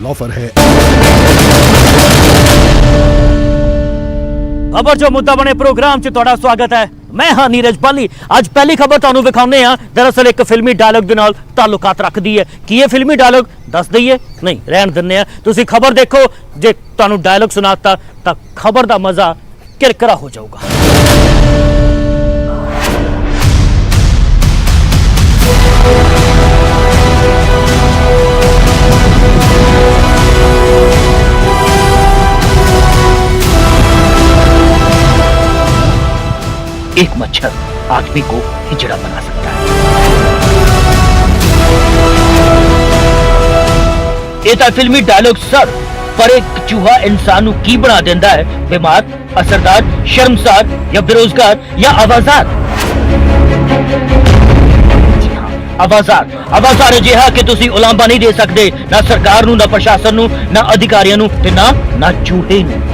लॉफर है। खबर जो मुद्दा बने प्रोग्राम च तुहाडा स्वागत है। मैं हाँ नीरज बाली। आज पहली खबर तुहानू विखाउने आ। दरअसल एक फिल्मी डायलॉग दे नाल ताल्लुकात रखदी है। की ये फिल्मी डायलॉग दस दईए? नहीं, रहन दिंदे आ। तुसीं खबर देखो, जे तुहानू डायलॉग सुनाता तां खबर दा मजा किरकिरा हो जाऊगा। एक मच्छर आदमी को हिजड़ा बना सकता है। ये फिल्मी डायलॉग सर, पर एक चूहा इंसान नू की बना देंदा है? बीमार, असरदार, शर्मसार या बेरोजगार या आवाजार? आवाजार अजिहा कि तुसी उलांबा नहीं दे सकते ना सरकार नू, ना प्रशासन नू, ना अधिकारियों नू ते ना चूहे नू।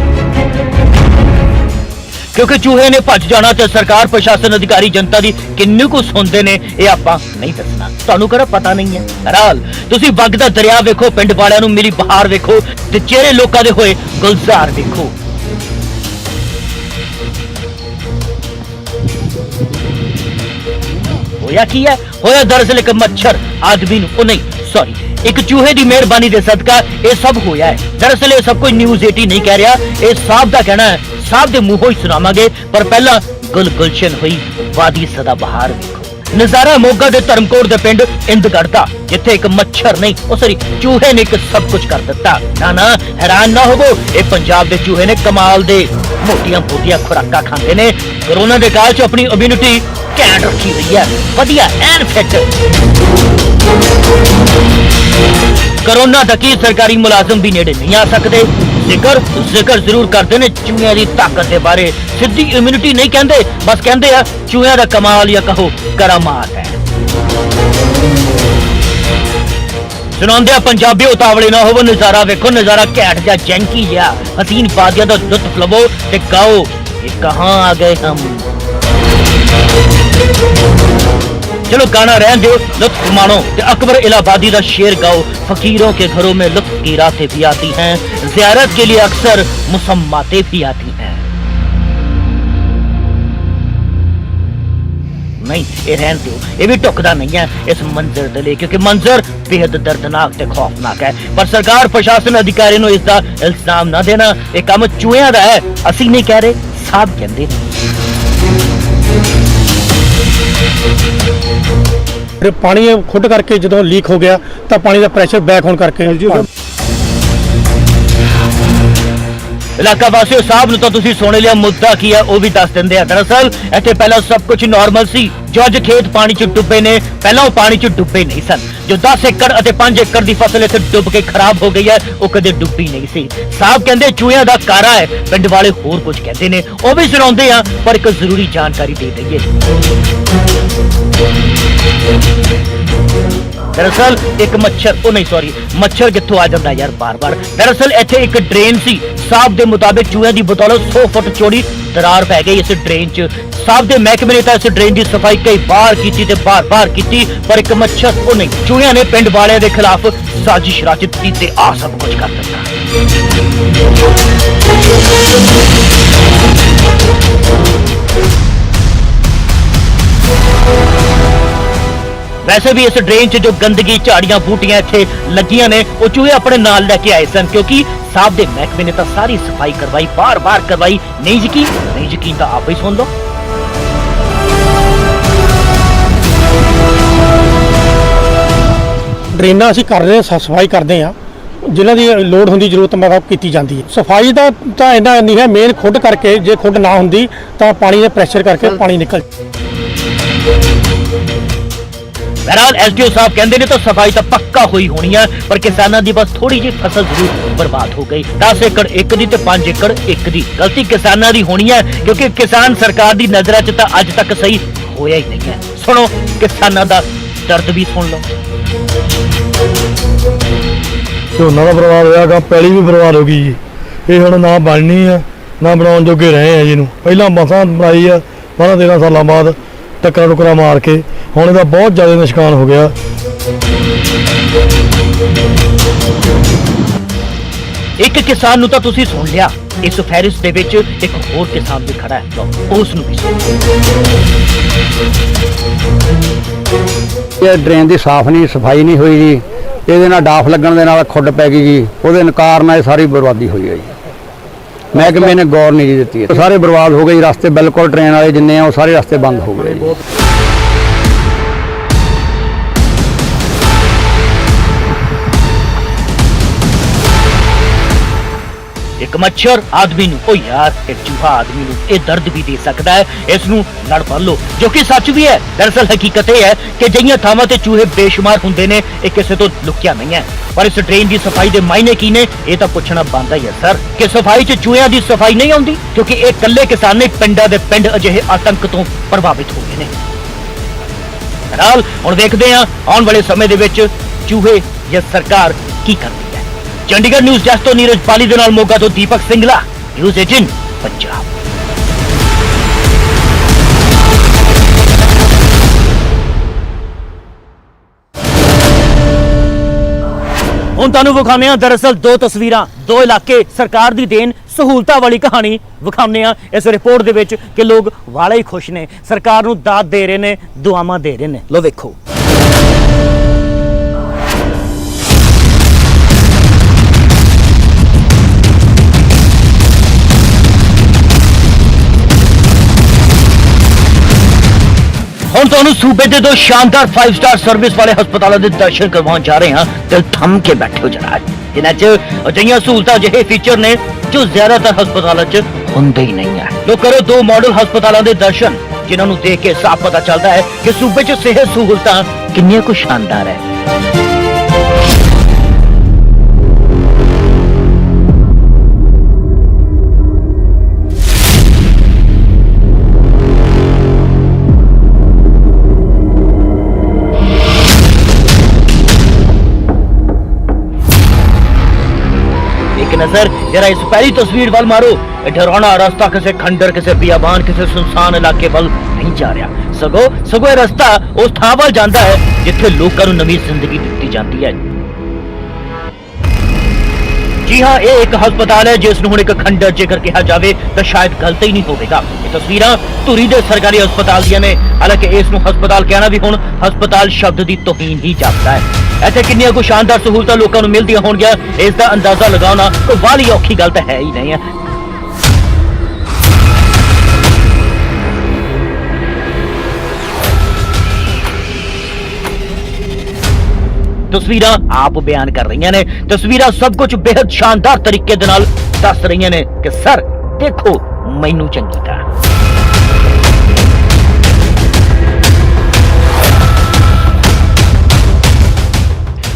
क्योंकि चूहे ने भज जाना ते सरकार, प्रशासन, अधिकारी जनता दी किन्नू को सुनते ने ये आपां नहीं दसना। तुहानू करा पता नहीं है। बहरहाल तुसी वगदा दरिया वेखो, पिंड वालियां नू मिली बहार वेखो ते चेहरे लोकां दे होए गुलजार वेखो। होया की है? होया दरअसल एक मच्छर आदमी नू, नहीं सॉरी, एक चूहे की मेहरबानी के सदका ये सब होया है। दरअसल ये सब कुछ न्यूज़ 18 नहीं कह रहा, ये साहब का कहना है। साहब के मुंहों ही सुनावांगे, पर पहला गुलशन हुई वादी सदा बहार वेखो। नजारा मोगा दे धर्मकोट दे पिंड इंदगढ़ दा, जिथे एक मच्छर नहीं, ओ सॉरी चूहे ने एक सब कुछ कर दिता। ना हैरान ना होवो, ये पंजाब दे चूहे ने कमाल दे मोटियां खुराकां खांदे ने। कोरोना के काल च अपनी इम्यूनिटी घैंट रखी हुई है, वधिया एन फिट। कोरोना तक ही सरकारी मुलाजम भी नेड़े नहीं आ सकते। जिक्र जरूर करते ने चूहियां की ताकत के बारे। सीधी इम्यूनिटी नहीं कहते, बस कहते हैं चूहियां का कमाल या कहो करामात है। सुनांदे पंजाबी उतावले ना होवो, नजारा वेखो, नजारा घैंट जा जैंकी जा हसीन वादियां दा लुत्फ लवो ते गाओ कि कहां आ गए हम। चलो गाना रहन दो, लुत्फ मानो ते अकबर इलाहाबादी का शेर गाओ। फकीरों के घरों में लुत्फ की रातें भी आती हैं, ज़ियारत के लिए अक्सर मुसम्मातें भी आती हैं। नहीं, ये रहन दो, ये भी टुकदा नहीं है इस मंजर दे लिए, क्योंकि मंजर बेहद दर्दनाक ते खौफनाक है। पर सरकार, प्रशासन, अधिकारी नूं इसदा इल्जाम ना देना। ये काम चूहियां दा है, असीं नहीं कह रहे, साहब कहंदे ने। पानी खुद करके जो लीक हो गया तो पानी का प्रेशर बैक होने करके इलाका वासियों साहब ने तो तुसी सुन लिया, मुद्दा की है वो भी दस देंदे। दरअसल इत्थे पहला सब कुछ नॉर्मल सी। जो अज खेत पानी च डुबे ने, पहला वो पानी च डुबे नहीं सन। जो 10 एकड़ और 5 एकड़ की फसल इत्थे डुब के खराब हो गई है, वो कदे डुबी नहीं सी। साहब कहंदे चूहियां दा कारा है, पिंड वाले होर कुछ कहते ने, वो भी सुनाउंदे आ, पर एक जरूरी जानकारी दे दईए। दरअसल एक मच्छर, ओ नहीं सॉरी, मच्छर कित्थों आ जांदा यार बार बार। दरअसल इत्थे एक ड्रेन सी। साहब के मुताबिक चूहियां की बदौलत 100 फुट चौड़ी दरार पै गई इस ड्रेन च। साहब के महकमे ने इस ड्रेन की सफाई कई बार की ते बार की, पर एक मच्छर, ओ नहीं, चूहियां ने पिंड वाले के खिलाफ साजिश रच दी ते आ सब कुछ कर दिता। वैसे भी इस ड्रेन च जो गंदगी, झाड़ियां, बूटियां इत्थे लगियां ने, वो चूहे अपने नाल लेके आए सन, क्योंकि साहब दे महकमे ने तो सारी सफाई करवाई, बार करवाई। नहीं यकीन तो आप ही सुन लो। ड्रेनां असीं कर रहे, सफाई करते हैं, जिन्हां दी लोड़ होंदी जरूरत मुताबिक की जाती है। सफाई का तो इन्ना नहीं है, मेन खुद करके, जे खुद ना होंदी तो पानी दे प्रेशर करके पानी निकल। बहरहाल एसडीओ साहब कहते ने तो सफाई तो पक्का हुई होनी है, पर किसानों की बस थोड़ी जी फसल जरूर बर्बाद हो गई। 10 एकड़ एक दी ते 5 एकड़ एक दी। गलती किसानों की होनी है, क्योंकि किसान सरकार की नजर च तो अज तक सही होया ही नहीं है। सुनो किसानों का दर्द भी सुन लो। झोना का बर्बाद होया, पैली भी बर्बाद हो गई जी। ये हुण ना बननी है ना बनाउण जोगे रहे हैं। जिन्हों पहला मसां बनाई है 12-13 साल बाद टक्करा टुकरा मार के, हुण इहदा बहुत ज़्यादा नुकसान हो गया। ਇੱਕ ਕਿਸਾਨ ਨੂੰ ਤਾਂ ਤੁਸੀਂ ਸੁਣ ਲਿਆ, ਇਸ ਫਹਿਰਿਸਤ ਦੇ ਵਿੱਚ ਇੱਕ ਹੋਰ ਕਿਸਾਨ ਵੀ ਖੜਾ ਹੈ, ਲਓ ਉਸ ਨੂੰ ਵੀ ਸੁਣੋ। ਇਹ ਡਰੇਨ ਦੀ ਸਾਫ਼ ਨਹੀਂ ਸਫਾਈ ਨਹੀਂ ਹੋਈ ਜੀ, ਇਹਦੇ ਨਾਲ ਡਾਫ ਲੱਗਣ ਦੇ ਨਾਲ ਖੁੱਡ ਪੈ ਗਈ ਜੀ, ਉਹਦੇ ਕਾਰਨ ਇਹ ਸਾਰੀ ਬਰਬਾਦੀ ਹੋਈ ਹੈ ਜੀ। ਮਹਿਕਮੇ ਨੇ ਗੌਰ ਨਹੀਂ ਜੀ ਦਿੱਤੀ, ਸਾਰੇ ਬਰਬਾਦ ਹੋ ਗਏ ਜੀ। ਰਸਤੇ ਬਿਲਕੁਲ ਟ੍ਰੇਨ ਵਾਲੇ ਜਿੰਨੇ ਆ ਉਹ ਸਾਰੇ ਰਸਤੇ ਬੰਦ ਹੋ ਗਏ ਜੀ। ਇੱਕ ਮੱਛਰ ਆਦਮੀ ਨੂੰ, ਉਹ ਯਾਰ ਇੱਕ ਚੂਹਾ ਆਦਮੀ ਨੂੰ ਇਹ ਦਰਦ ਵੀ ਦੇ ਸਕਦਾ ਹੈ, ਇਸ ਨੂੰ ਲੜ ਪੜ ਲੋ, ਜੋ ਕਿ ਸੱਚ ਵੀ ਹੈ। ਦਰਅਸਲ ਹਕੀਕਤ ਇਹ ਹੈ ਕਿ ਜਿਹੀਆਂ ਥਾਵਾਂ ਤੇ ਚੂਹੇ ਬੇਸ਼ੁਮਾਰ ਹੁੰਦੇ ਨੇ, ਇਹ ਕਿਸੇ ਤੋਂ ਲੁਕਿਆ ਨਹੀਂ ਹੈ। ਪਰ ਇਸ ਡਰੇਨ ਦੀ ਸਫਾਈ ਦੇ ਮਾਇਨੇ ਕੀ ਨੇ, ਇਹ ਤਾਂ ਪੁੱਛਣਾ ਬਣਦਾ ਹੀ ਹੈ ਸਰ, ਕਿ ਸਫਾਈ 'ਚ ਚੂਹਿਆਂ ਦੀ ਸਫਾਈ ਨਹੀਂ ਆਉਂਦੀ, ਕਿਉਂਕਿ ਇਹ ਇਕੱਲੇ ਕਿਸਾਨ ਨਹੀਂ, ਪਿੰਡਾਂ ਦੇ ਪਿੰਡ ਅਜਿਹੇ ਆਤੰਕ ਤੋਂ ਪ੍ਰਭਾਵਿਤ ਹੋ ਗਏ ਨੇ। ਫਿਲਹਾਲ ਹੁਣ ਵੇਖਦੇ ਹਾਂ ਆਉਣ ਵਾਲੇ ਸਮੇਂ ਦੇ ਵਿੱਚ ਚੂਹੇ ਜਾਂ ਸਰਕਾਰ ਕੀ ਕਰਦੀ ਹੈ। ਚੰਡੀਗੜ੍ਹ ਨਿਊਜ਼ ਡੈਸਕ ਤੋਂ ਨੀਰਜ ਪਾਲੀ ਦੇ ਨਾਲ ਮੋਗਾ ਤੋਂ ਦੀਪਕ ਸਿੰਗਲਾ, ਨਿਊਜ਼ 18 ਪੰਜਾਬ। ਹੁਣ ਤੁਹਾਨੂੰ ਵਿਖਾਉਂਦੇ ਹਾਂ ਦਰਅਸਲ ਦੋ ਤਸਵੀਰਾਂ, ਦੋ ਇਲਾਕੇ, ਸਰਕਾਰ ਦੀ ਦੇਣ, ਸਹੂਲਤਾਂ ਵਾਲੀ ਕਹਾਣੀ ਵਿਖਾਉਂਦੇ ਹਾਂ ਇਸ ਰਿਪੋਰਟ ਦੇ ਵਿੱਚ ਕਿ ਲੋਕ ਵਾਲੇ ਹੀ ਖੁਸ਼ ਨੇ, ਸਰਕਾਰ ਨੂੰ ਦਾਤ ਦੇ ਰਹੇ ਨੇ, ਦੁਆਵਾਂ ਦੇ ਰਹੇ ਨੇ। ਲੋ ਵੇਖੋ। ਹੁਣ ਤੁਹਾਨੂੰ ਸੂਬੇ ਦੇ ਦੋ ਸ਼ਾਨਦਾਰ 5 ਸਟਾਰ ਸਰਵਿਸ ਵਾਲੇ ਹਸਪਤਾਲਾਂ ਦੇ ਦਰਸ਼ਨ ਕਰਵਾਉਣ ਜਾ ਰਹੇ ਹਾਂ। ਦਿਲ ਥੰਮ ਕੇ ਬੈਠੋ ਜਰਾ, ਜਿਨ੍ਹਾਂ 'ਚ ਅਜਿਹੀਆਂ ਸਹੂਲਤਾਂ, ਅਜਿਹੇ ਫੀਚਰ ਨੇ ਜੋ ਜ਼ਿਆਦਾਤਰ ਹਸਪਤਾਲਾਂ 'ਚ ਹੁੰਦੇ ਹੀ ਨਹੀਂ ਹੈ। ਲੋ ਕਰੋ ਦੋ ਮਾਡਲ ਹਸਪਤਾਲਾਂ ਦੇ ਦਰਸ਼ਨ, ਜਿਨ੍ਹਾਂ ਨੂੰ ਦੇਖ ਕੇ ਸਾਫ਼ ਪਤਾ ਚੱਲਦਾ ਹੈ ਕਿ ਸੂਬੇ 'ਚ ਸਿਹਤ ਸਹੂਲਤਾਂ ਕਿੰਨੀਆਂ ਕੁ ਸ਼ਾਨਦਾਰ ਹੈ। नजर जरा इस पहली तस्वीर वाल मारो। डरावना रास्ता किसी खंडर, किसी बियाबान, किसी सुनसान इलाके वाल नहीं जा रहा, सगो रास्ता उस थां वाल जांदा है जिथे लोकां नूं नवीं जिंदगी दित्ती जाती है। जी हाँ, ये एक हस्पताल है जिस नूं हुण एक खंडर जेकर कहा जाए तो शायद गलत ही नहीं होगा। ये तस्वीरां धुरी दे सरकारी हस्पताल दियां ने, हालांकि इस नूं हस्पताल कहना भी हुण हस्पताल शब्द की तोहीन ही जापदा है। ਇੱਥੇ ਕਿੰਨੀਆਂ ਕੁ ਸ਼ਾਨਦਾਰ ਸਹੂਲਤਾਂ ਲੋਕਾਂ ਨੂੰ ਮਿਲਦੀਆਂ ਹੋਣਗੀਆਂ, ਇਸ ਦਾ ਅੰਦਾਜ਼ਾ ਲਗਾਉਣਾ ਕੋਈ ਬਾਹਲੀ ਔਖੀ ਗੱਲ ਤਾਂ ਹੈ ਹੀ ਨਹੀਂ ਹੈ। ਤਸਵੀਰਾਂ ਆਪ ਬਿਆਨ ਕਰ ਰਹੀਆਂ ਨੇ, ਤਸਵੀਰਾਂ ਸਭ ਕੁਝ ਬੇहद ਸ਼ਾਨਦਾਰ ਤਰੀਕੇ ਦੇ ਨਾਲ ਦੱਸ ਰਹੀਆਂ ਨੇ ਕਿ ਸਰ ਦੇਖੋ ਮੈਨੂੰ ਚੰਗੀ ਤਰ੍ਹਾਂ।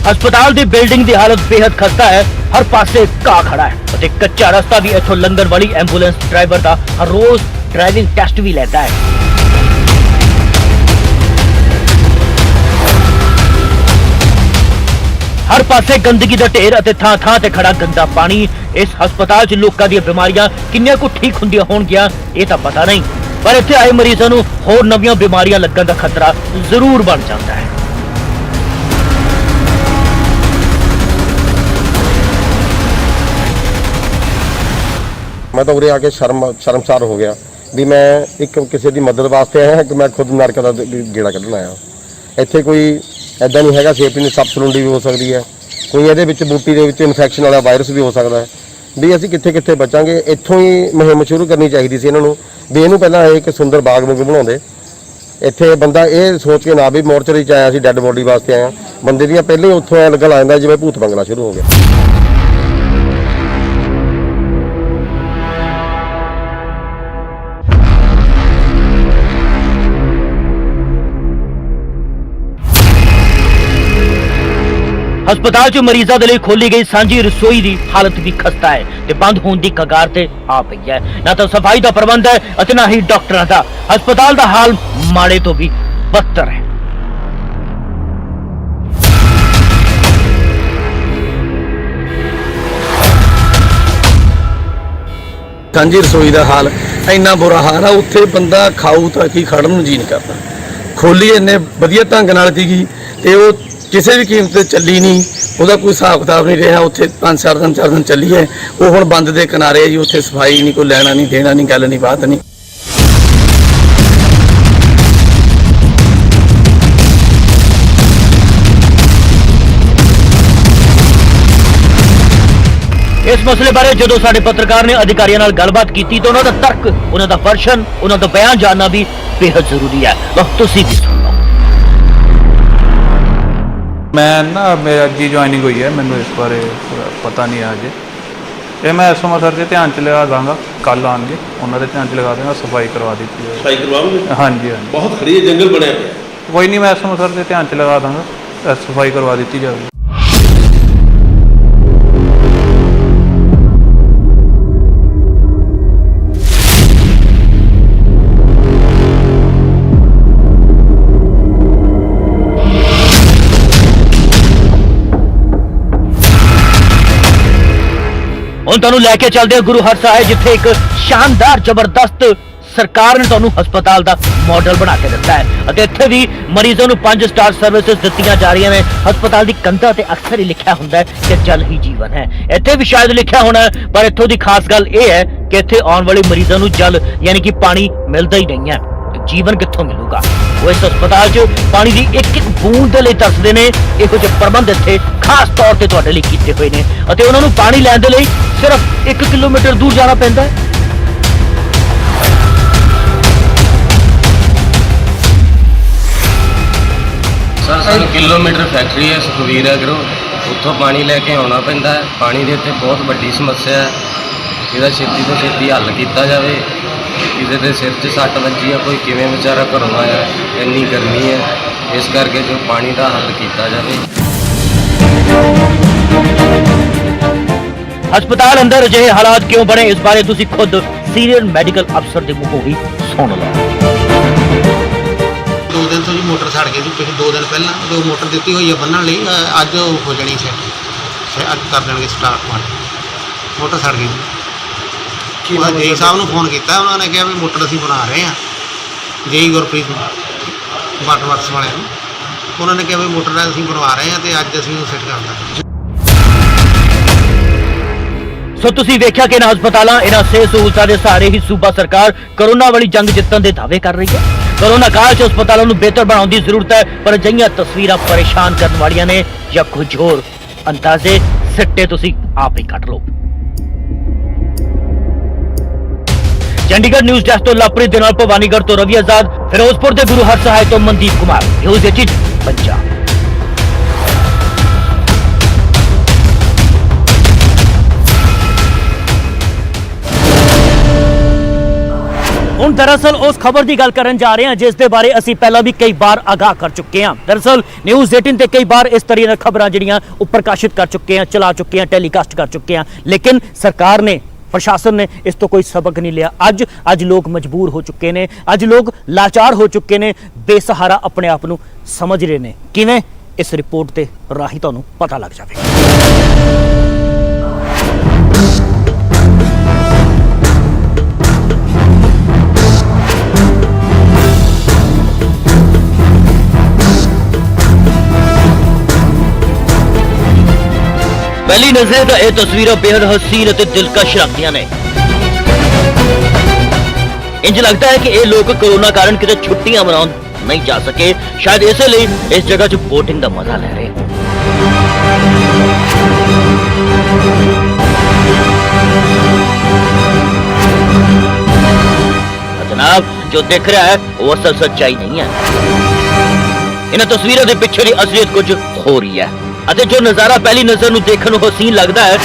ਹਸਪਤਾਲ ਦੀ ਬਿਲਡਿੰਗ ਦੀ ਹਾਲਤ ਬੇहद ਖਸਤਾ ਹੈ, ਹਰ ਪਾਸੇ ਘਾਹ ਖੜਾ ਹੈ ਅਤੇ ਕੱਚਾ ਰਸਤਾ ਵੀ ਇੱਥੋਂ ਲੰਘਣ ਵਾਲੀ ਐਂਬੂਲੈਂਸ ਡਰਾਈਵਰ ਦਾ ਹਰ ਰੋਜ਼ ਡਰਾਈਵਿੰਗ ਟੈਸਟ ਵੀ ਲੈਂਦਾ ਹੈ। ਹਰ ਪਾਸੇ ਗੰਦਗੀ ਦਾ ਢੇਰ ਅਤੇ ਥਾਂ ਥਾਂ ਤੇ ਖੜਾ ਗੰਦਾ ਪਾਣੀ। ਇਸ ਹਸਪਤਾਲ 'ਚ ਲੋਕਾਂ ਦੀਆਂ ਬਿਮਾਰੀਆਂ ਕਿੰਨੀਆਂ ਕੁ ਠੀਕ ਹੁੰਦੀਆਂ ਹੋਣਗੀਆਂ ਇਹ ਤਾਂ ਪਤਾ ਨਹੀਂ, ਪਰ ਇੱਥੇ ਆਏ ਮਰੀਜ਼ਾਂ ਨੂੰ ਹੋਰ ਨਵੀਆਂ ਬਿਮਾਰੀਆਂ ਲੱਗਣ ਦਾ ਖਤਰਾ ਜ਼ਰੂਰ ਬਣ ਜਾਂਦਾ ਹੈ। मैं तो उरे आके शर्मसार हो गया भी मैं एक किसी की मदद वास्ते आया कि मैं खुद नरक का गेड़ा कढ़न आया। इत्थे कोई ऐदा नहीं है, सेफ्टी नहीं, सप सलूंडी भी हो सकती है, कोई ये बूटी के इन्फैक्शन वाला वायरस भी हो सकता है भी असीं कित्थे कित्थे बचांगे। इत्थों ही मुहिम शुरू करनी चाहिए सी इन्हां नूं भी इहनूं पहलां एक सुंदर बाग वांगू बनाउंदे। इत्थे बंदा ये सोच के ना भी मोर्चरी च आया सी डैड बॉडी वास्ते आया, बंदे दियां पहले ही उत्थों ऐ लगा जांदा जिवें भूत बंगला शुरू हो गया। ਹਸਪਤਾਲ 'ਚ ਮਰੀਜ਼ਾਂ ਦੇ ਲਈ ਖੋਲੀ ਗਈ ਸਾਂਝੀ ਰਸੋਈ ਦੀ ਹਾਲਤ ਵੀ ਖਸਤਾ ਹੈ ਤੇ ਬੰਦ ਹੋਣ ਦੀ ਕਗਾਰ ਤੇ ਆ ਪਈ ਹੈ। ਨਾ ਤਾਂ ਸਫਾਈ ਦਾ ਪ੍ਰਬੰਧ ਹੈ ਅਤੇ ਨਾ ਹੀ ਡਾਕਟਰਾਂ ਦਾ। ਹਸਪਤਾਲ ਦਾ ਹਾਲ ਮਾੜੇ ਤੋਂ ਵੀ ਬਦਤਰ ਹੈ। ਸਾਂਝੀ ਰਸੋਈ ਦਾ ਹਾਲ ਇੰਨਾ ਬੁਰਾ ਹਾਲ ਆ, ਉੱਥੇ ਬੰਦਾ ਖਾਊ ਤਾਂ ਕੀ ਖੜਨ ਨੂੰ ਜੀ ਨਹੀਂ ਕਰਦਾ। ਖੋਲੀ ਇੰਨੇ ਵਧੀਆ ਢੰਗ ਨਾਲ ਸੀਗੀ ਤੇ ਉਹ ਕਿਸੇ ਵੀ ਕੀਮਤ ਤੇ ਚੱਲੀ ਨਹੀਂ, ਉਹਦਾ ਕੋਈ ਹਿਸਾਬ ਕਿਤਾਬ ਨਹੀਂ ਰਿਹਾ। ਉੱਥੇ 4 ਦਿਨ ਚੱਲੀਏ, ਉਹ ਹੁਣ ਬੰਦ ਦੇ ਕਿਨਾਰੇ ਜੀ, ਉੱਥੇ ਸਫਾਈ ਨਹੀਂ, ਕੋਈ ਲੈਣਾ ਨਹੀਂ ਦੇਣਾ ਨਹੀਂ, ਗੱਲ ਨਹੀਂ ਬਾਤ ਨਹੀਂ। ਇਸ ਮਸਲੇ ਬਾਰੇ ਜਦੋਂ ਸਾਡੇ ਪੱਤਰਕਾਰ ਨੇ ਅਧਿਕਾਰੀਆਂ ਨਾਲ ਗੱਲਬਾਤ ਕੀਤੀ ਤਾਂ ਉਹਨਾਂ ਦਾ ਤਰਕ, ਉਹਨਾਂ ਦਾ ਵਰਸ਼ਨ, ਉਹਨਾਂ ਦਾ ਬਿਆਨ ਜਾਨਣਾ ਵੀ ਬੇहद ਜ਼ਰੂਰੀ ਹੈ। ਲਓ ਤੁਸੀਂ ਵੀ ਸੁਣ ਲਓ। ਮੈਂ ਨਾ ਮੇਰੀ ਅੱਜ ਹੀ ਜੁਆਇਨਿੰਗ ਹੋਈ ਹੈ, ਮੈਨੂੰ ਇਸ ਬਾਰੇ ਪਤਾ ਨਹੀਂ ਹੈ ਅਜੇ। ਇਹ ਮੈਂ ਐਸਓ ਸਰ ਦੇ ਧਿਆਨ 'ਚ ਲਗਾ ਦਾਂਗਾ, ਕੱਲ ਆਉਣਗੇ ਉਹਨਾਂ ਦੇ ਧਿਆਨ 'ਚ ਲਗਾ ਦੇਵਾਂਗਾ, ਸਫਾਈ ਕਰਵਾ ਦਿੱਤੀ ਹੈ। ਸਫਾਈ ਕਰਵਾਓਗੇ? ਹਾਂਜੀ ਹਾਂਜੀ, ਬਹੁਤ ਖੜੀ ਹੈ, ਜੰਗਲ ਬਣਿਆ ਪਿਆ। ਕੋਈ ਨਹੀਂ, ਮੈਂ ਐਸਓ ਸਰ ਦੇ ਧਿਆਨ 'ਚ ਲਗਾ ਦਾਂਗਾ, ਸਫਾਈ ਕਰਵਾ ਦਿੱਤੀ ਜਾਵੇਗੀ। ਹੁਣ ਤੁਹਾਨੂੰ ਲੈ ਕੇ ਚੱਲਦੇ ਹਾਂ ਗੁਰੂ ਹਰਸਾਏ, ਜਿੱਥੇ ਇੱਕ ਸ਼ਾਨਦਾਰ ਜ਼ਬਰਦਸਤ ਸਰਕਾਰ ਨੇ ਤੁਹਾਨੂੰ ਹਸਪਤਾਲ ਦਾ ਮਾਡਲ ਬਣਾ ਕੇ ਦਿੱਤਾ ਹੈ ਅਤੇ ਇੱਥੇ ਵੀ ਮਰੀਜ਼ਾਂ ਨੂੰ 5 ਸਟਾਰ ਸਰਵਿਸਿਜ਼ ਦਿੱਤੀਆਂ ਜਾ ਰਹੀਆਂ ਨੇ। ਹਸਪਤਾਲ ਦੀ ਕੰਧਾਂ ਤੇ ਅਕਸਰ ਹੀ ਲਿਖਿਆ ਹੁੰਦਾ ਹੈ ਕਿ ਜਲ ਹੀ ਜੀਵਨ ਹੈ। ਇੱਥੇ ਵੀ ਸ਼ਾਇਦ ਲਿਖਿਆ ਹੋਣਾ, ਪਰ ਇੱਥੋਂ ਦੀ ਖਾਸ ਗੱਲ ਇਹ ਹੈ ਕਿ ਇੱਥੇ ਆਉਣ ਵਾਲੇ ਮਰੀਜ਼ਾਂ ਨੂੰ ਜਲ ਯਾਨੀ ਕਿ ਪਾਣੀ ਮਿਲਦਾ ਹੀ ਨਹੀਂ ਹੈ। ਜੀਵਨ ਕਿੱਥੋਂ ਮਿਲੂਗਾ? ਉਹ ਇਸ ਹਸਪਤਾਲ 'ਚ ਪਾਣੀ ਦੀ ਇੱਕ ਇੱਕ ਬੂੰਦ ਦੇ ਲਈ ਤਰਸਦੇ ਨੇ। ਇਹੋ ਜਿਹੇ ਪ੍ਰਬੰਧ ਇੱਥੇ ਖਾਸ ਤੌਰ ਤੇ ਤੁਹਾਡੇ ਲਈ ਕੀਤੇ ਹੋਏ ਨੇ ਅਤੇ ਉਹਨਾਂ ਨੂੰ ਪਾਣੀ ਲੈਣ ਦੇ ਲਈ ਸਿਰਫ 1 ਕਿਲੋਮੀਟਰ ਦੂਰ ਜਾਣਾ ਪੈਂਦਾ ਹੈ। ਸਰ ਸਾਨੂੰ ਕਿਲੋਮੀਟਰ ਫੈਕਟਰੀ ਹੈ ਸੁਖਵੀਰ ਐਗਰੋ, ਉੱਥੋਂ ਪਾਣੀ ਲੈ ਕੇ ਆਉਣਾ ਪੈਂਦਾ ਹੈ। ਪਾਣੀ ਦੀ ਇੱਥੇ ਬਹੁਤ ਵੱਡੀ ਸਮੱਸਿਆ ਹੈ, ਇਹਦਾ ਛੇਤੀ ਤੋਂ ਛੇਤੀ ਹੱਲ ਕੀਤਾ ਜਾਵੇ। ਕਿਸੇ ਦੇ ਸਿਰ 'ਚ ਸੱਟ ਵੱਜੀ ਆ, ਕੋਈ ਕਿਵੇਂ ਵਿਚਾਰਾ ਘਰੋਂ ਆਇਆ, ਇੰਨੀ ਗਰਮੀ ਹੈ, ਇਸ ਕਰਕੇ ਜੋ ਪਾਣੀ ਦਾ ਹੱਲ ਕੀਤਾ ਜਾਵੇ। ਹਸਪਤਾਲ ਅੰਦਰ ਅਜਿਹੇ ਹਾਲਾਤ ਕਿਉਂ ਬਣੇ, ਇਸ ਬਾਰੇ ਤੁਸੀਂ ਖੁਦ ਸੀਨੀਅਰ ਮੈਡੀਕਲ ਅਫਸਰ ਦੇ ਮੂੰਹੋਂ ਹੀ ਸੁਣ ਲਓ। 2 ਦਿਨ ਤੋਂ ਜੀ ਮੋਟਰ ਸੜ ਗਈ ਸੀ, ਪਿਛਲੇ 2 ਦਿਨ ਪਹਿਲਾਂ ਜੋ ਮੋਟਰ ਦਿੱਤੀ ਹੋਈ ਹੈ ਬੰਨਣ ਲਈ, ਅੱਜ ਹੋ ਜਾਣੀ ਸੀ, ਅੱਜ ਕਰ ਦੇਣਗੇ ਸਟਾਰਟ ਮੋਟਰ ਸੜ ਗਈ। ਮੈਂ ਜੀ ਸਾਹਿਬ ਨੂੰ ਫੋਨ ਕੀਤਾ, ਉਹਨਾਂ ਨੇ ਕਿਹਾ ਵੀ ਮੋਟਰ ਅਸੀਂ ਬਣਾ ਰਹੇ ਹਾਂ, ਜੀ ਗੁਰਪ੍ਰੀਤ ਵਾਟਰ ਵਰਕਸ ਵਾਲਿਆਂ ਨੂੰ। ਉਹਨਾਂ ਨੇ ਕਿਹਾ ਵੀ ਮੋਟਰ ਅਸੀਂ ਬਣਵਾ ਰਹੇ ਹਾਂ ਤੇ ਅੱਜ ਅਸੀਂ ਉਹ ਸੈੱਟ ਕਰ ਦਾਂਗੇ। ਸੋ ਤੁਸੀਂ ਵੇਖਿਆ ਕਿ ਇਹਨਾਂ ਹਸਪਤਾਲਾਂ, ਇਹਨਾਂ ਸਿਹਤ ਸਹੂਲਤਾਂ ਦੇ ਸਹਾਰੇ ਹੀ ਸੂਬਾ ਸਰਕਾਰ ਕਰੋਨਾ ਵਾਲੀ ਜੰਗ ਜਿੱਤਣ ਦੇ ਦਾਅਵੇ ਕਰ ਰਹੀ ਹੈ। ਕਰੋਨਾ ਕਾਲ 'ਚ ਹਸਪਤਾਲਾਂ ਨੂੰ ਬਿਹਤਰ ਬਣਾਉਣ ਦੀ ਜ਼ਰੂਰਤ ਹੈ, ਪਰ ਅਜਿਹੀਆਂ ਤਸਵੀਰਾਂ ਪਰੇਸ਼ਾਨ ਕਰਨ ਵਾਲੀਆਂ ਨੇ ਜਾਂ ਕੁਝ ਹੋਰ ਅੰਦਾਜ਼ੇ ਸਿੱਟੇ ਤੁਸੀਂ ਆਪ ਹੀ ਕੱਢ ਲਓ। ਚੰਡੀਗੜ੍ਹ ਨਿਊਜ਼ ਡੈਸਕ ਤੋਂ ਲਵਪ੍ਰੀਤ ਦੇ ਨਾਲ ਭਵਾਨੀਗੜ੍ਹ ਤੋਂ ਰਵੀ ਆਜ਼ਾਦ, ਫਿਰੋਜ਼ਪੁਰ ਦੇ ਗੁਰੂ ਹਰਸਹਾਏ ਤੋਂ ਮਨਦੀਪ ਕੁਮਾਰ, ਨਿਊਜ਼ 18 ਪੰਜਾਬ। ਹੁਣ ਦਰਅਸਲ ਉਸ ਖਬਰ ਦੀ ਗੱਲ ਕਰਨ ਜਾ ਰਹੇ ਹਾਂ ਜਿਸ ਦੇ ਬਾਰੇ ਅਸੀਂ ਪਹਿਲਾਂ ਵੀ ਕਈ ਵਾਰ ਆਗਾਹ ਕਰ ਚੁੱਕੇ ਹਾਂ। ਦਰਅਸਲ ਨਿਊਜ਼ 18 ਤੇ ਕਈ ਵਾਰ ਇਸ ਤਰ੍ਹਾਂ ਦੀਆਂ ਖਬਰਾਂ ਜਿਹੜੀਆਂ ਉਹ ਪ੍ਰਕਾਸ਼ਿਤ ਕਰ ਚੁੱਕੇ ਹਾਂ, ਚਲਾ ਚੁੱਕੇ ਹਾਂ, ਟੈਲੀਕਾਸਟ ਕਰ ਚੁੱਕੇ ਹਾਂ, ਲੇਕਿਨ ਸਰਕਾਰ ਨੇ, ਪ੍ਰਸ਼ਾਸਨ ਨੇ ਇਸ ਤੋਂ ਕੋਈ ਸਬਕ ਨਹੀਂ ਲਿਆ। ਅੱਜ ਲੋਕ ਮਜਬੂਰ ਹੋ ਚੁੱਕੇ ਨੇ, ਅੱਜ ਲੋਕ ਲਾਚਾਰ ਹੋ ਚੁੱਕੇ ਨੇ, ਬੇਸਹਾਰਾ ਆਪਣੇ ਆਪ ਨੂੰ ਸਮਝ ਰਹੇ ਨੇ। ਕਿਵੇਂ? ਇਸ ਰਿਪੋਰਟ ਦੇ ਰਾਹੀਂ ਤੁਹਾਨੂੰ ਪਤਾ ਲੱਗ ਜਾਵੇਗਾ। ਪਹਿਲੀ ਨਜ਼ਰ ਤਾਂ ਇਹ ਤਸਵੀਰਾਂ ਬੇहद ਹਸੀਨ ਅਤੇ ਦਿਲਕਸ਼ ਲੱਗਦੀਆਂ ਨੇ। ਇੰਜ ਲੱਗਦਾ ਹੈ ਕਿ ਇਹ ਲੋਕ ਕੋਰੋਨਾ ਕਾਰਨ ਕਿਤੇ ਛੁੱਟੀਆਂ ਮਨਾਉਣ ਨਹੀਂ ਜਾ ਸਕੇ, ਸ਼ਾਇਦ ਇਸੇ ਲਈ ਇਸ ਜਗ੍ਹਾ 'ਚ ਬੋਟਿੰਗ ਦਾ ਮਜ਼ਾ ਲੈ ਰਹੇ ਹੋ। ਜਨਾਬ, ਜੋ ਦਿਖ ਰਿਹਾ ਹੈ ਉਹ ਅਸਲ ਸੱਚਾਈ ਨਹੀਂ ਹੈ। ਇਹਨਾਂ ਤਸਵੀਰਾਂ ਦੇ ਪਿੱਛੇ ਦੀ ਅਸਲੀਅਤ ਕੁਝ ਹੋ ਰਹੀ ਹੈ ਅਤੇ ਜੋ ਨਜ਼ਾਰਾ ਪਹਿਲੀ ਨਜ਼ਰ ਨੂੰ ਦੇਖਣ ਨੂੰ ਹਸੀਨ ਲੱਗਦਾ ਹੈ,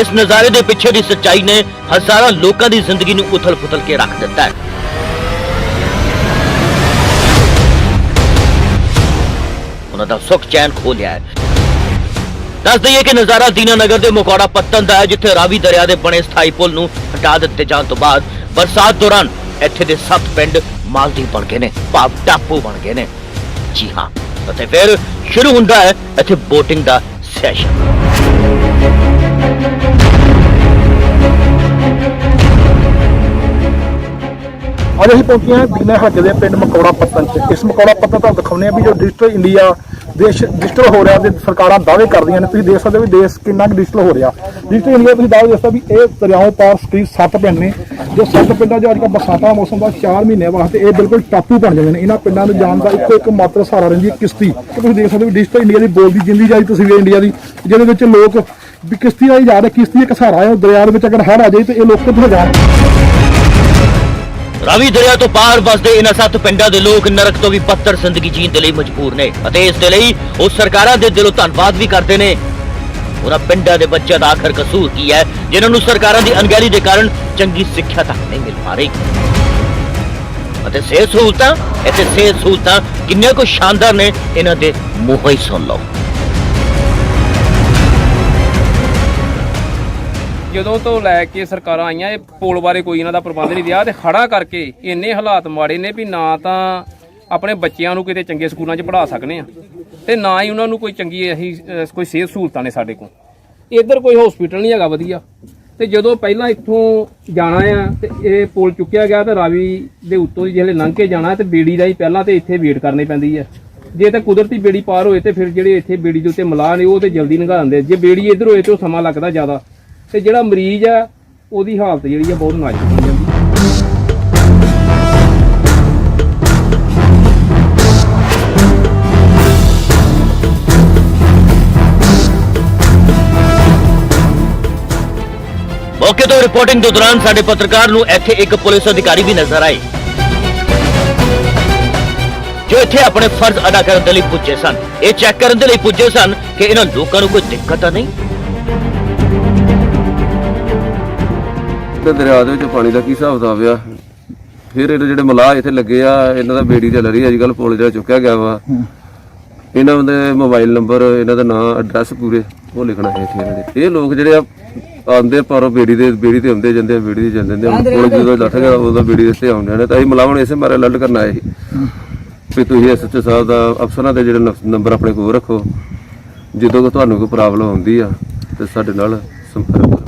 ਇਸ ਨਜ਼ਾਰੇ ਦੇ ਪਿੱਛੇ ਦੀ ਸੱਚਾਈ ਨੇ ਹਜ਼ਾਰਾਂ ਲੋਕਾਂ ਦੀ ਜ਼ਿੰਦਗੀ ਨੂੰ ਉਥਲ-ਪੁਥਲ ਕੇ ਰੱਖ ਦਿੱਤਾ ਹੈ। ਉਹਨਾਂ ਦਾ ਸੁੱਖ ਚੈਨ ਖੋ ਲਿਆ ਹੈ। ਦੱਸ ਦਈਏ ਕਿ ਨਜ਼ਾਰਾ ਦੀਨਾਨਗਰ ਦੇ ਮਕੌੜਾ ਪੱਤਨ ਦਾ ਹੈ, ਜਿੱਥੇ ਰਾਵੀ ਦਰਿਆ ਦੇ ਬਣੇ ਸਥਾਈ ਪੁਲ ਨੂੰ ਹਟਾ ਦਿੱਤੇ ਜਾਣ ਤੋਂ ਬਾਅਦ ਬਰਸਾਤ ਦੌਰਾਨ ਇੱਥੇ ਦੇ 7 ਪਿੰਡ ਮਾਲਦੀਵ ਬਣ ਗਏ ਨੇ, ਭਾਵ ਟਾਪੂ ਬਣ ਗਏ ਨੇ। ਜੀ ਹਾਂ, ਅਤੇ ਫਿਰ ਸ਼ੁਰੂ ਹੁੰਦਾ ਹੈ ਇੱਥੇ ਬੋਟਿੰਗ ਦਾ ਸੈਸ਼ਨ। ਅੱਜ ਅਸੀਂ ਪਹੁੰਚੇ ਹਾਂ ਦੀਨਾ ਹਲਕੇ ਦੇ ਪਿੰਡ ਮਕੌੜਾ ਪੱਤਨ 'ਚ। ਇਸ ਮਕੌੜਾ ਪੱਤਨ ਤੁਹਾਨੂੰ ਦਿਖਾਉਂਦੇ ਹਾਂ ਵੀ ਜੋ ਡਿਜੀਟਲ ਇੰਡੀਆ ਦੇਸ਼ ਡਿਜੀਟਲ ਹੋ ਰਿਹਾ ਤੇ ਸਰਕਾਰਾਂ ਦਾਅਵੇ ਕਰਦੀਆਂ ਨੇ। ਤੁਸੀਂ ਦੇਖ ਸਕਦੇ ਹੋ ਵੀ ਦੇਸ਼ ਕਿੰਨਾ ਕੁ ਡਿਜੀਟਲ ਹੋ ਰਿਹਾ। ਡਿਜੀਟਲ ਇੰਡੀਆ ਤੁਸੀਂ ਦਾਅਵੇ ਦੱਸਦਾ ਵੀ ਇਹ ਦਰਿਆਓ ਪਾਰ ਕਰੀਬ 7 ਪਿੰਡ ਨੇ, ਜੋ 7 ਪਿੰਡਾਂ 'ਚ ਅੱਜ ਕੱਲ੍ਹ ਬਰਸਾਤਾਂ ਦਾ ਮੌਸਮ ਦਾ 4 ਮਹੀਨੇ ਵਾਸਤੇ ਇਹ ਬਿਲਕੁਲ ਟਾਪੂ ਬਣ ਜਾਂਦੇ ਨੇ। ਇਹਨਾਂ ਪਿੰਡਾਂ ਨੂੰ ਜਾਣ ਦਾ ਇੱਕ ਮਾਤਰ ਸਹਾਰਾ ਰਹਿੰਦੀ ਹੈ ਕਿਸ਼ਤੀ। ਤੁਸੀਂ ਦੇਖ ਸਕਦੇ ਹੋ ਡਿਜੀਟਲ ਇੰਡੀਆ ਦੀ ਬੋਲਦੀ ਜਿੰਦੀ ਜਾਈ ਤਸਵੀਰ ਇੰਡੀਆ ਦੀ, ਜਿਹਦੇ ਵਿੱਚ ਲੋਕ ਵੀ ਕਿਸ਼ਤੀ ਰਾਹੀਂ ਜਾ ਰਹੇ। ਕਿਸ਼ਤੀ ਇੱਕ ਸਹਾਰਾ ਹੈ, ਦਰਿਆ ਦੇ ਵਿੱਚ ਅਗਰ ਹੜ੍ਹ ਆ ਜਾਏ ਤੇ ਇਹ ਲੋਕ ਕਿੱਥੇ ਜਾਣ। ਰਾਵੀ ਦਰਿਆ ਤੋਂ ਪਾਰ ਵਸਦੇ ਇਹਨਾਂ 7 ਪਿੰਡਾਂ ਦੇ ਲੋਕ ਨਰਕ ਤੋਂ ਵੀ ਬੱਤਰ ਜ਼ਿੰਦਗੀ ਜੀਣ ਦੇ ਲਈ ਮਜਬੂਰ ਨੇ ਅਤੇ ਇਸ ਦੇ ਲਈ ਉਹ ਸਰਕਾਰਾਂ ਦੇ ਦਿਲੋਂ ਧੰਨਵਾਦ ਵੀ ਕਰਦੇ ਨੇ। ਉਹਨਾਂ ਪਿੰਡਾਂ ਦੇ ਬੱਚਿਆਂ ਦਾ ਆਖਰ ਕਸੂਰ ਕੀ ਹੈ ਜਿਨ੍ਹਾਂ ਨੂੰ ਸਰਕਾਰਾਂ ਦੀ ਅਣਗਹਿਲੀ ਦੇ ਕਾਰਨ ਚੰਗੀ ਸਿੱਖਿਆ ਤੱਕ ਨਹੀਂ ਮਿਲ ਪਾ ਰਹੀ। ਅਤੇ ਸਿਹਤ ਸਹੂਲਤਾਂ ਕਿੰਨੀਆਂ ਕੁ ਸ਼ਾਨਦਾਰ ਨੇ, ਇਹਨਾਂ ਦੇ ਮੂੰਹੋਂ ਹੀ ਸੁਣ ਲਓ। ਜਦੋਂ ਤੋਂ ਲੈ ਕੇ ਸਰਕਾਰਾਂ ਆਈਆਂ ਇਹ ਪੁਲ ਬਾਰੇ ਕੋਈ ਇਹਨਾਂ ਦਾ ਪ੍ਰਬੰਧ ਨਹੀਂ ਰਿਹਾ ਤੇ ਖੜਾ ਕਰਕੇ ਇੰਨੇ ਹਾਲਾਤ ਮਾੜੇ ਨੇ ਵੀ ਨਾ ਤਾਂ ਆਪਣੇ ਬੱਚਿਆਂ ਨੂੰ ਕਿਤੇ ਚੰਗੇ ਸਕੂਲਾਂ 'ਚ ਪੜ੍ਹਾ ਸਕਨੇ ਆ ਤੇ ਨਾ ਹੀ ਉਹਨਾਂ ਨੂੰ ਕੋਈ ਚੰਗੀ ਅਸੀਂ ਕੋਈ ਸਿਹਤ ਸਹੂਲਤਾਂ ਨੇ ਸਾਡੇ ਕੋਲ। ਇੱਧਰ ਕੋਈ ਹਸਪੀਟਲ ਨਹੀਂ ਹੈਗਾ ਵਧੀਆ। ਤੇ ਜਦੋਂ ਪਹਿਲਾਂ ਇੱਥੋਂ ਜਾਣਾ ਆ ਤੇ ਇਹ ਪੁਲ ਚੁੱਕਿਆ ਗਿਆ ਤੇ ਰਾਵੀ ਦੇ ਉੱਤੋਂ ਦੀ ਜਿਹੜੇ ਲੰਘ ਕੇ ਜਾਣਾ ਤੇ ਬੇੜੀ ਦਾ ਹੀ ਪਹਿਲਾਂ ਤੇ ਇੱਥੇ ਵੇਟ ਕਰਨੀ ਪੈਂਦੀ ਹੈ। ਜੇ ਤਾਂ ਕੁਦਰਤੀ ਬੇੜੀ ਪਾਰ ਹੋਏ ਤੇ ਫਿਰ ਜਿਹੜੇ ਇੱਥੇ ਬੇੜੀ ਦੇ ਉੱਤੇ ਮਲਾਹ ਨੇ ਉਹ ਤੇ ਜਲਦੀ ਲੰਘਾ ਦਿੰਦੇ। ਜੇ ਬੇੜੀ ਇੱਧਰ ਹੋਏ ਤੇ ਉਹ ਸਮਾਂ ਲੱਗਦਾ ਜ਼ਿਆਦਾ ਤੇ ਜਿਹੜਾ ਮਰੀਜ਼ ਆ ਉਹਦੀ ਹਾਲਤ ਜਿਹੜੀ ਆ ਬਹੁਤ ਨਾਜ਼ੁਕ ਹੋ ਜਾਂਦੀ। ਮੌਕੇ ਤੋਂ ਰਿਪੋਰਟਿੰਗ ਦੇ ਦੌਰਾਨ ਸਾਡੇ ਪੱਤਰਕਾਰ ਨੂੰ ਇੱਥੇ ਇੱਕ ਪੁਲਿਸ ਅਧਿਕਾਰੀ ਵੀ ਨਜ਼ਰ ਆਏ ਜੋ ਇੱਥੇ ਆਪਣੇ ਫਰਜ਼ ਅਦਾ ਕਰਨ ਦੇ ਲਈ ਪੁੱਜੇ ਸਨ। ਇਹ ਚੈੱਕ ਕਰਨ ਦੇ ਲਈ ਪੁੱਜੇ ਸਨ ਕਿ ਇਹਨਾਂ ਲੋਕਾਂ ਨੂੰ ਕੋਈ ਦਿੱਕਤ ਤਾਂ ਨਹੀਂ। ਦਰਿਆ ਦੇ ਵਿੱਚ ਪਾਣੀ ਦਾ ਕੀ ਹਿਸਾਬ ਕਿਤਾਬ ਆ। ਫਿਰ ਇਹ ਜਿਹੜੇ ਮਲਾਹ ਇੱਥੇ ਲੱਗੇ ਆ ਇਹਨਾਂ ਦਾ ਬੇੜੀ ਚੱਲ ਰਹੀ ਅੱਜ ਕੱਲ੍ਹ ਪੁਲ ਜਿਹੜਾ ਚੁੱਕਿਆ ਗਿਆ ਵਾ। ਇਹਨਾਂ ਦੇ ਮੋਬਾਈਲ ਨੰਬਰ, ਇਹਨਾਂ ਦਾ ਨਾਂ, ਐਡਰੈਸ ਪੂਰੇ ਉਹ ਲਿਖਣਾ ਹੈ ਇੱਥੇ ਇਹਨਾਂ ਦੇ। ਇਹ ਲੋਕ ਜਿਹੜੇ ਆ ਆਉਂਦੇ ਪਰ ਬੇੜੀ ਤੇ ਆਉਂਦੇ ਜਾਂਦੇ, ਬੇੜੀ ਤੇ ਜਾਂਦੇ ਪੁਲ ਜਦੋਂ ਲੱਥ ਗਿਆ ਉਦੋਂ ਬੇੜੀ ਦੇ ਤੇ ਆਉਂਦੇ ਨੇ। ਤਾਂ ਅਸੀਂ ਮਲਾਹ ਇਸੇ ਬਾਰੇ ਅਲਰਟ ਕਰਨ ਆਏ ਸੀ ਵੀ ਤੁਸੀਂ ਐਸਐਚਓ ਸਾਹਿਬ ਦਾ ਅਫਸਰਾਂ ਦੇ ਜਿਹੜੇ ਨੰਬਰ ਆਪਣੇ ਕੋਲ ਰੱਖੋ, ਜਦੋਂ ਤੁਹਾਨੂੰ ਕੋਈ ਪ੍ਰੋਬਲਮ ਆਉਂਦੀ ਆ ਤੇ ਸਾਡੇ ਨਾਲ ਸੰਪਰਕ ਕਰੋ।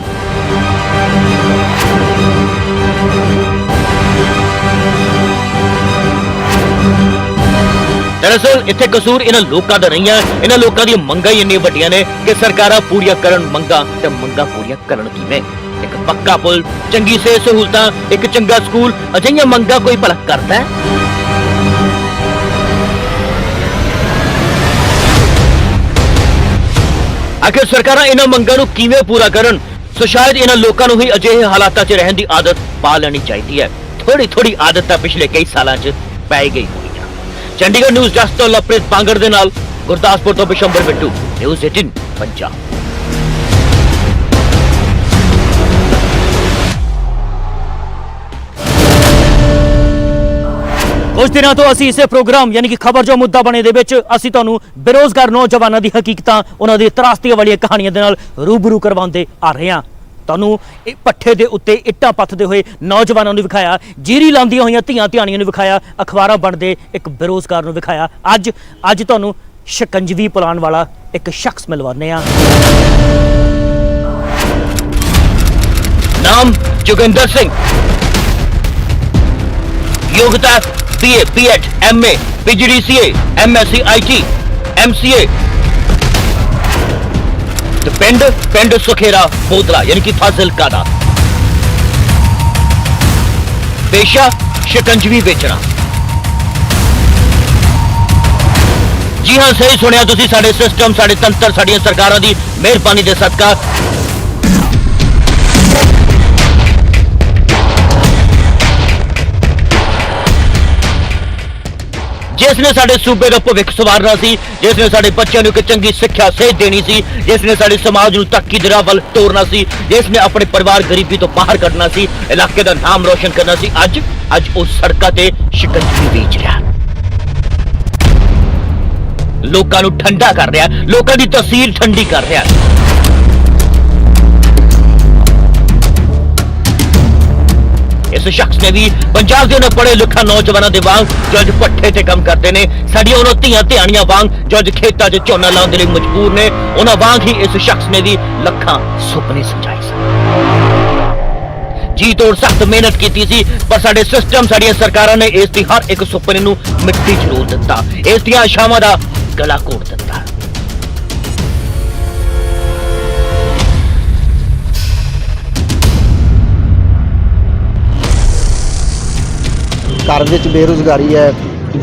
ਦਰਅਸਲ ਇੱਥੇ ਕਸੂਰ ਇਹਨਾਂ ਲੋਕਾਂ ਦਾ ਨਹੀਂ ਹੈ। ਇਹਨਾਂ ਲੋਕਾਂ ਦੀਆਂ ਮੰਗਾਂ ਹੀ ਇੰਨੀਆਂ ਵੱਡੀਆਂ ਨੇ ਕਿ ਸਰਕਾਰਾਂ ਪੂਰੀਆਂ ਕਰਨ ਮੰਗਾਂ ਤੇ ਮੰਗਾਂ ਪੂਰੀਆਂ ਕਰਨ ਕਿਵੇਂ। ਇੱਕ ਪੱਕਾ ਪੁਲ, ਚੰਗੀ ਸਿਹਤ ਸਹੂਲਤਾਂ, ਇੱਕ ਚੰਗਾ ਸਕੂਲ, ਅਜਿਹੀਆਂ ਮੰਗਾਂ ਕੋਈ ਭਲਾ ਕਰਦਾ ਹੈ? ਆਖਿਰ ਸਰਕਾਰਾਂ ਇਹਨਾਂ ਮੰਗਾਂ ਨੂੰ ਕਿਵੇਂ ਪੂਰਾ ਕਰਨ? ਸੋ ਸ਼ਾਇਦ ਇਹਨਾਂ ਲੋਕਾਂ ਨੂੰ ਹੀ ਅਜਿਹੇ ਹਾਲਾਤਾਂ 'ਚ ਰਹਿਣ ਦੀ ਆਦਤ ਪਾ ਲੈਣੀ ਚਾਹੀਦੀ ਹੈ। ਥੋੜੀ ਆਦਤ ਤਾਂ ਪਿਛਲੇ ਕਈ ਸਾਲਾਂ 'ਚ ਪੈ ਗਈ ਹੋਈ ਹੈ। ਚੰਡੀਗੜ੍ਹ ਨਿਊਜ਼ ਡੈਸਕ ਤੋਂ ਲਵਪ੍ਰੀਤ ਪਾਂਗੜ ਦੇ ਨਾਲ ਗੁਰਦਾਸਪੁਰ ਤੋਂ ਬਿਸ਼ੰਬਰ ਬਿੱਟੂ, ਨਿਊਜ਼ 18 ਪੰਜਾਬ। ਕੁਝ ਦਿਨਾਂ ਤੋਂ ਅਸੀਂ ਇਸੇ ਪ੍ਰੋਗਰਾਮ ਯਾਨੀ ਕਿ ਖਬਰ ਜੋ ਮੁੱਦਾ ਬਣੇ ਦੇ ਵਿੱਚ ਅਸੀਂ ਤੁਹਾਨੂੰ ਬੇਰੋਜ਼ਗਾਰ ਨੌਜਵਾਨਾਂ ਦੀ ਹਕੀਕਤਾਂ, ਉਹਨਾਂ ਦੀ ਤਰਾਸਦੀਆਂ ਵਾਲੀਆਂ ਕਹਾਣੀਆਂ ਦੇ ਨਾਲ ਰੂਬਰੂ ਕਰਵਾਉਂਦੇ ਆ ਰਹੇ ਹਾਂ। ਤੁਹਾਨੂੰ ਇਹ ਪੱਠੇ ਦੇ ਉੱਤੇ ਇੱਟਾਂ ਪੱਥਦੇ ਹੋਏ ਨੌਜਵਾਨਾਂ ਨੂੰ ਵਿਖਾਇਆ, ਜੀਰੀ ਲਾਉਂਦੀਆਂ ਹੋਈਆਂ ਧੀਆਂ ਧਿਆਣੀਆਂ ਨੂੰ ਵਿਖਾਇਆ, ਅਖਬਾਰਾਂ ਬਣਦੇ ਇੱਕ ਬੇਰੋਜ਼ਗਾਰ ਨੂੰ ਵਿਖਾਇਆ। ਅੱਜ ਤੁਹਾਨੂੰ ਸ਼ਿਕੰਜਵੀ ਪੁਲਾਣ ਵਾਲਾ ਇੱਕ ਸ਼ਖਸ ਮਿਲਵਾਉਂਦੇ ਆ। ਨਾਮ ਜੋਗਿੰਦਰ ਸਿੰਘ, योग्यता BA, BEd, MA, PGDCA, MSc IT, MCA। तो पिंड सुखेरा बोदला यानी कि फाजिलका दा। पेशा शिकंजवी बेचना। जी हाँ, सही सुनिया तुसी। साडे सिस्टम, साडे तंत्र, साडियां सरकारां दी मेहरबानी दे सदका जिसने साडे सूबे का भविख सवारना सी, जिसने साडे बच्चों को एक चंगी सिक्ख्या सेध देनी सी, जिसने साडे समाज नूं तरक्की दी राह वल तोरना सी, जिसने अपने परिवार गरीबी तो बाहर कढना सी, इलाके का नाम रोशन करना सी, अज उस सड़कों ते शिकंजवी बेच रहा, लोकां नूं ठंडा कर रहा, लोकां दी तहसील ठंडी कर रहा। इस शख्स ने भी पंजाब के पढ़े लिखा नौजवानों के वांग जो अज पट्ठे ते काम करते हैं, साडियां उन्हां धीआं धियाणियां वांग जो अज खेतां 'च झोना लाउण दे लई मजबूर ने, उन्हां वांग ही इस शख्स ने भी लखां सुपने सजाए सन। जी तोड़ सख्त मेहनत की सी, पर साडे सिस्टम, साडियां सरकारां ने इस दी हर एक सुपने नूं मिट्टी 'च रोल दित्ता। इस दीआं आशावां दा ਗਲਾ ਘੋਟ ਦਿੱਤਾ। ਘਰ ਵਿੱਚ ਬੇਰੁਜ਼ਗਾਰੀ ਹੈ,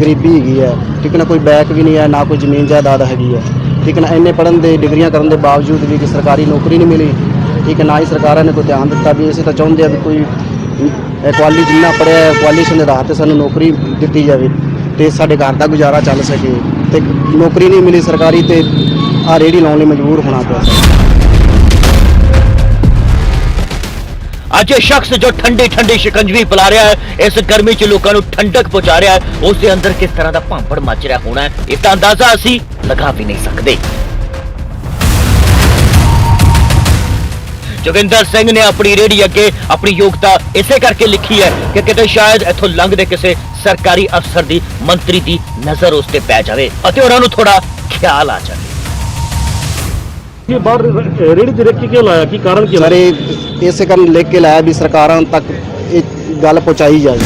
ਗਰੀਬੀ ਹੈਗੀ ਹੈ, ਠੀਕ ਹੈ ਨਾ, ਕੋਈ ਬੈਕ ਵੀ ਨਹੀਂ ਹੈ, ਨਾ ਕੋਈ ਜ਼ਮੀਨ ਜਾਇਦਾਦ ਹੈਗੀ ਹੈ, ਠੀਕ ਹੈ ਨਾ। ਇੰਨੇ ਪੜ੍ਹਨ ਦੇ ਡਿਗਰੀਆਂ ਕਰਨ ਦੇ ਬਾਵਜੂਦ ਵੀ ਕਿ ਸਰਕਾਰੀ ਨੌਕਰੀ ਨਹੀਂ ਮਿਲੀ, ਠੀਕ ਹੈ ਨਾ ਹੀ ਸਰਕਾਰਾਂ ਨੇ ਕੋਈ ਧਿਆਨ ਦਿੱਤਾ ਵੀ ਅਸੀਂ ਤਾਂ ਚਾਹੁੰਦੇ ਆ ਵੀ ਕੋਈ ਕੁਆਲੀ ਜਿੰਨਾ ਪੜ੍ਹਿਆ ਕੁਆਲੀਫਿਕੇਸ਼ਨ ਦੇ ਆਧਾਰ 'ਤੇ ਸਾਨੂੰ ਨੌਕਰੀ ਦਿੱਤੀ ਜਾਵੇ ਤੇ ਸਾਡੇ ਘਰ ਦਾ ਗੁਜ਼ਾਰਾ ਚੱਲ ਸਕੇ, ਤੇ ਨੌਕਰੀ ਨਹੀਂ ਮਿਲੀ ਸਰਕਾਰੀ ਤੇ ਆਹ ਰੇਹੜੀ ਲਾਉਣ ਲਈ ਮਜਬੂਰ ਹੋਣਾ ਪਿਆ। ਅੱਜ ਇਹ ਸ਼ਖਸ ਜੋ ਠੰਡੀ ਠੰਡੀ ਸ਼ਿਕੰਜਵੀ ਪਿਲਾ ਰਿਹਾ ਹੈ, ਇਸ ਗਰਮੀ 'ਚ ਲੋਕਾਂ ਨੂੰ ਠੰਡਕ ਪਹੁੰਚਾ ਰਿਹਾ ਹੈ, ਉਸ ਦੇ ਅੰਦਰ ਕਿਸ ਤਰ੍ਹਾਂ ਦਾ ਭਾਂਪੜ ਮੱਚ ਰਿਹਾ ਹੋਣਾ ਹੈ, ਇਹ ਤਾਂ ਅੰਦਾਜ਼ਾ ਅਸੀਂ ਲਗਾ ਵੀ ਨਹੀਂ ਸਕਦੇ। ਜੋਗਿੰਦਰ ਸਿੰਘ ਨੇ ਆਪਣੀ ਰੇਹੜੀ ਅੱਗੇ ਆਪਣੀ ਯੋਗਤਾ ਇਸੇ ਕਰਕੇ ਲਿਖੀ ਹੈ ਕਿ ਕਿਤੇ ਸ਼ਾਇਦ ਇੱਥੋਂ ਲੰਘਦੇ ਕਿਸੇ ਸਰਕਾਰੀ ਅਫਸਰ ਦੀ, ਮੰਤਰੀ ਦੀ ਨਜ਼ਰ ਉਸ ਤੇ ਪੈ ਜਾਵੇ ਅਤੇ ਉਹਨਾਂ ਨੂੰ ਥੋੜਾ ਖਿਆਲ ਆ ਜਾਵੇ। ਇਹ ਬਾਹਰ ਰੇੜੀ ਤੇ ਰੱਖ ਕੇ ਲਾਇਆ, ਕੀ ਕਾਰਨ ਕੀ ਸਾਰੇ ਇਸੇ ਕਾਰਨ ਲਿਖ ਕੇ ਲਾਇਆ ਵੀ ਸਰਕਾਰਾਂ ਤੱਕ ਇਹ ਗੱਲ ਪਹੁੰਚਾਈ ਜਾਏ।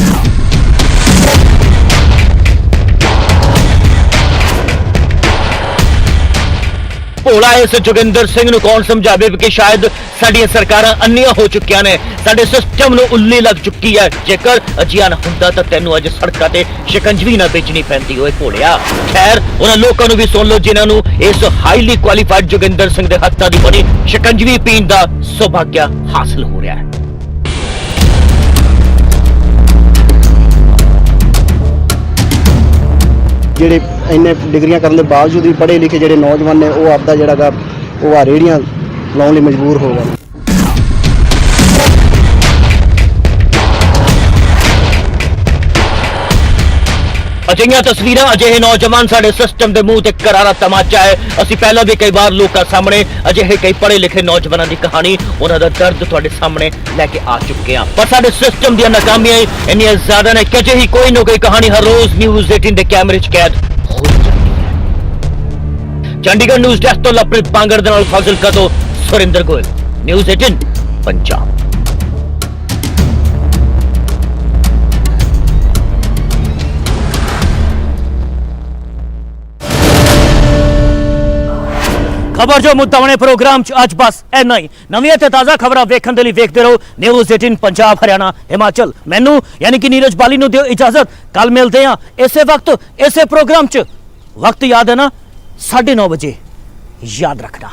ਭੋਲਾ ਇਸ ਜੋਗਿੰਦਰ ਸਿੰਘ ਨੂੰ ਕੌਣ ਸਮਝਾਵੇ ਕਿ ਸ਼ਾਇਦ ਸਾਡੀਆਂ ਸਰਕਾਰਾਂ ਅੰਨੀਆਂ ਹੋ ਚੁੱਕੀਆਂ ਨੇ, ਸਾਡੇ ਸਿਸਟਮ ਨੂੰ ਉੱਲੀ ਲੱਗ ਚੁੱਕੀ ਹੈ। ਜੇਕਰ ਅਜਿਹਾ ਨਾ ਹੁੰਦਾ ਤਾਂ ਤੈਨੂੰ ਅੱਜ ਸੜਕਾਂ ਤੇ ਸ਼ਿਕੰਜਵੀ ਨਾ ਵੇਚਣੀ ਪੈਂਦੀ ਓਏ ਭੋਲਿਆ। ਖੈਰ, ਉਹਨਾਂ ਲੋਕਾਂ ਨੂੰ ਵੀ ਸੁਣ ਲਓ ਜਿਨ੍ਹਾਂ ਨੂੰ ਇਸ ਹਾਈਲੀ ਕੁਆਲੀਫਾਈਡ ਜੋਗਿੰਦਰ ਸਿੰਘ ਦੇ ਹੱਥਾਂ ਦੀ ਬਣੀ ਸ਼ਿਕੰਜਵੀ ਪੀਣ ਦਾ ਸੁਭਾਗਿਆ ਹਾਸਲ ਹੋ ਰਿਹਾ ਹੈ। ਜਿਹੜੇ ਇੰਨੇ ਡਿਗਰੀਆਂ ਕਰਨ ਦੇ ਬਾਵਜੂਦ ਵੀ ਪੜ੍ਹੇ ਲਿਖੇ ਜਿਹੜੇ ਨੌਜਵਾਨ ਨੇ ਉਹ ਆਪਦਾ ਜਿਹੜਾ ਗਾ ਉਹ ਆ ਰੇਹੜੀਆਂ ਲਾਉਣ ਲਈ ਮਜਬੂਰ ਹੋ ਗਏ। ਅਜਿਹੀਆਂ ਤਸਵੀਰਾਂ, ਅਜਿਹੇ ਨੌਜਵਾਨ ਸਾਡੇ ਸਿਸਟਮ ਦੇ ਮੂੰਹ ਤੇ ਕਰਾਰਾ ਤਮਾਚਾ ਹੈ। ਅਸੀਂ ਪਹਿਲਾਂ ਵੀ ਕਈ ਵਾਰ ਲੋਕਾਂ ਸਾਹਮਣੇ ਅਜਿਹੇ ਕਈ ਪੜ੍ਹੇ ਲਿਖੇ ਨੌਜਵਾਨਾਂ ਦੀ ਕਹਾਣੀ, ਉਹਨਾਂ ਦਾ ਦਰਦ ਤੁਹਾਡੇ ਸਾਹਮਣੇ ਲੈ ਕੇ ਆ ਚੁੱਕੇ ਹਾਂ, ਪਰ ਸਾਡੇ ਸਿਸਟਮ ਦੀਆਂ ਨਾਕਾਮੀਆਂ ਇੰਨੀਆਂ ਜ਼ਿਆਦਾ ਨੇ ਕਿ ਅਜਿਹੀ ਕੋਈ ਨਾ ਕੋਈ ਕਹਾਣੀ ਹਰ ਰੋਜ਼ ਨਿਊਜ਼ 18 ਦੇ ਕੈਮਰੇ 'ਚ ਕੈਦ ਹੋ ਜਾਂਦੀ ਹੈ। ਚੰਡੀਗੜ੍ਹ ਨਿਊਜ਼ ਡੈਸਕ ਤੋਂ ਲਵਪ੍ਰੀਤ ਪਾਂਗੜ ਦੇ ਨਾਲ ਫਾਜ਼ਿਲਕਾ ਤੋਂ ਸੁਰਿੰਦਰ ਗੋਇਲ, ਨਿਊਜ਼ 18 ਪੰਜਾਬ। ਖਬਰ ਜੋ ਮੁੱਦਾਵਣੇ ਪ੍ਰੋਗਰਾਮ 'ਚ ਅੱਜ ਬਸ ਇੰਨਾ ਹੀ। ਨਵੀਆਂ ਤੇ ਤਾਜ਼ਾ ਖਬਰਾਂ ਵੇਖਣ ਦੇ ਲਈ ਵੇਖਦੇ ਰਹੋ ਨਿਊਜ਼ 18 ਪੰਜਾਬ, ਹਰਿਆਣਾ, ਹਿਮਾਚਲ। ਮੈਨੂੰ ਯਾਨੀ ਕਿ ਨੀਰਜ ਬਾਲੀ ਨੂੰ ਦਿਓ ਇਜਾਜ਼ਤ। ਕੱਲ ਮਿਲਦੇ ਹਾਂ ਇਸੇ ਵਕਤ ਇਸੇ ਪ੍ਰੋਗਰਾਮ 'ਚ। ਵਕਤ ਯਾਦ ਹੈ ਨਾ, 9:30 ਵਜੇ। ਯਾਦ ਰੱਖਣਾ।